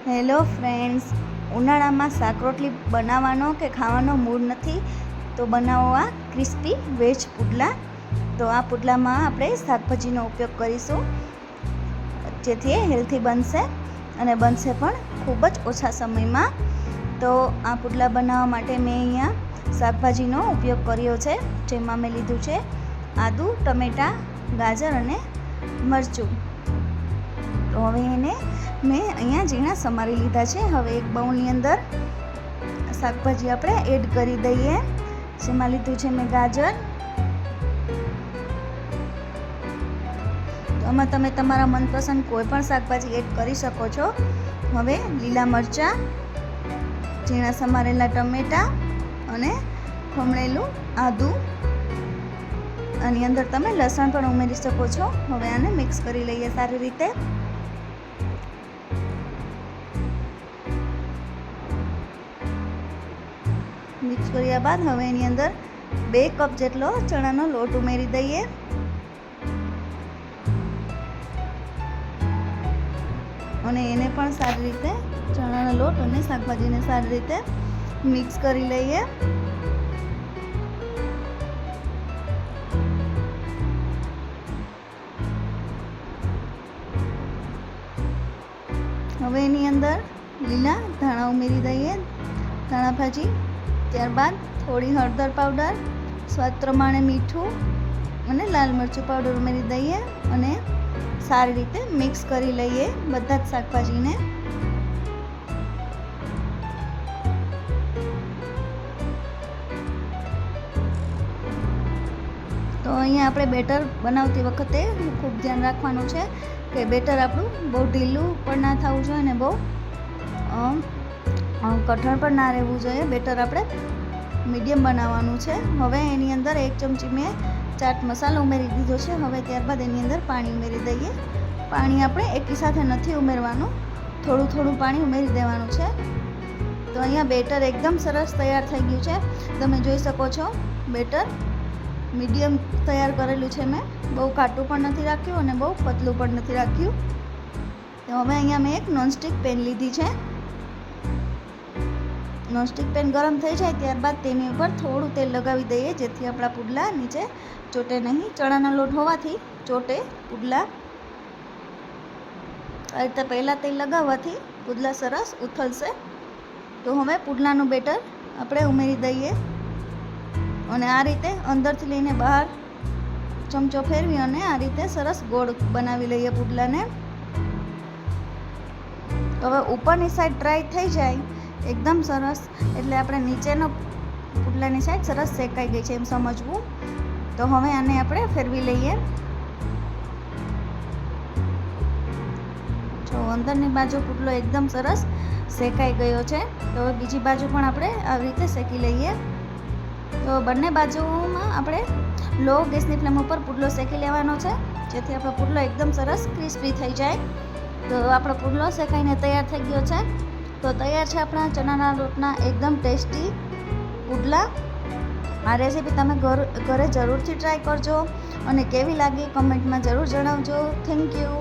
Hello friends, ઉનાળામાં શાક રોટલી બનાવવાનો કે ખાવાનો મૂડ નથી તો બનાવો આ ક્રિસ્પી વેજ પુડલા. તો આ પુડલામાં આપણે શાકભાજીનો ઉપયોગ કરીશું, જેથી હેલ્ધી બનશે અને બનશે પણ ખૂબ જ ઓછા સમયમાં. તો આ પુડલા બનાવવા માટે મેં અહીંયા શાકભાજીનો ઉપયોગ કર્યો છે, જેમાં મેં લીધું છે આદું, ટમેટાં, ગાજર અને મરચું. તો હવે એને મેં અહીંયા ઝીણા સમારી લીધા છે. હવે એક બાઉલની અંદર શાકભાજી આપણે એડ કરી દઈએ. જેમાં લીધું છે મેં ગાજર. તો આમાં તમે તમારા મનપસંદ કોઈ પણ શાકભાજી એડ કરી શકો છો. હવે લીલા મરચાં, ઝીણા સમારેલા ટમેટાં અને ખમણેલું આદું. આની અંદર તમે લસણ પણ ઉમેરી શકો છો. હવે આને મિક્સ કરી લઈએ સારી રીતે. મિક્સ કર્યા બાદ હવે એની અંદર 2 કપ જેટલો ચણાનો લોટ ઉમેરી દઈએ. અને એને પણ સારી રીતે ચણાનો લોટ અને શાકભાજીને સારી રીતે મિક્સ કરી લઈએ. હવે એની અંદર લીલા ધાણા ઉમેરી દઈએ, ધાણા ભાજી. ત્યારબાદ થોડી હળદર પાવડર, સ્વાદ પ્રમાણે મીઠું અને લાલ મરચું પાવડર ઉમેરી દઈએ અને સારી રીતે મિક્સ કરી લઈએ બધા જ શાકભાજીને. તો અહીંયા આપણે બેટર બનાવતી વખતે ખૂબ ધ્યાન રાખવાનું છે કે બેટર આપણું બહુ ઢીલું પણ ના થવું જોઈએ અને બહુ કઠણ પણ ના રહેવું જોઈએ. બેટર આપણે મીડિયમ બનાવવાનું છે. હવે એની અંદર 1 ચમચી મેં ચાટ મસાલો ઉમેરી દીધો છે. હવે ત્યારબાદ એની અંદર પાણી ઉમેરી દઈએ. પાણી આપણે એકી સાથે નથી ઉમેરવાનું, થોડું થોડું પાણી ઉમેરી દેવાનું છે. તો અહીંયા બેટર એકદમ સરસ તૈયાર થઈ ગયું છે. તમે જોઈ શકો છો બેટર મીડિયમ તૈયાર કરેલું છે. મેં બહુ ઘાટું પણ નથી રાખ્યું અને બહુ પતલું પણ નથી રાખ્યું. તો હવે અહીંયા મેં એક નોનસ્ટિક પેન લીધી છે. નોનસ્ટિક પેન ગરમ થઈ જાય ત્યારબાદ તેની ઉપર થોડું તેલ લગાવી દઈએ, જેથી આપણા પુડલા નીચે ચોટે નહીં. ચણાનો લોટ હોવાથી ચોટે પુડલા. આ રીતે પહેલાં તેલ લગાવવાથી પુડલા સરસ ઉથલશે. તો હવે પુડલાનું બેટર આપણે ઉમેરી દઈએ અને આ રીતે અંદરથી લઈને બહાર ચમચો ફેરવી અને આ રીતે સરસ ગોળ બનાવી લઈએ પુડલાને. તો હવે ઉપરની સાઈડ ડ્રાય થઈ જાય એકદમ સરસ, એટલે આપણે નીચેનો પુડલાની સાઈડ સરસ શેકાઈ ગઈ છે એમ સમજવું. તો હવે આને આપણે ફેરવી લઈએ. જો અંદરની બાજુ પુડલો એકદમ સરસ શેકાઈ ગયો છે. તો બીજી બાજુ પણ આપણે આવી રીતે શેકી લઈએ. તો બંને બાજુમાં આપણે લો ગેસની ફ્લેમ ઉપર પુડલો શેકી લેવાનો છે, જેથી આપણો પુડલો એકદમ સરસ ક્રિસ્પી થઈ જાય. તો આપણો પુડલો શેકાઈને તૈયાર થઈ ગયો છે. તો તૈયાર છે આપણા ચણાના લોટના એકદમ ટેસ્ટી પુડલા. આ રેસીપી તમે ઘરે જરૂરથી ટ્રાય કરજો અને કેવી લાગી કમેન્ટમાં જરૂર જણાવજો. Thank you.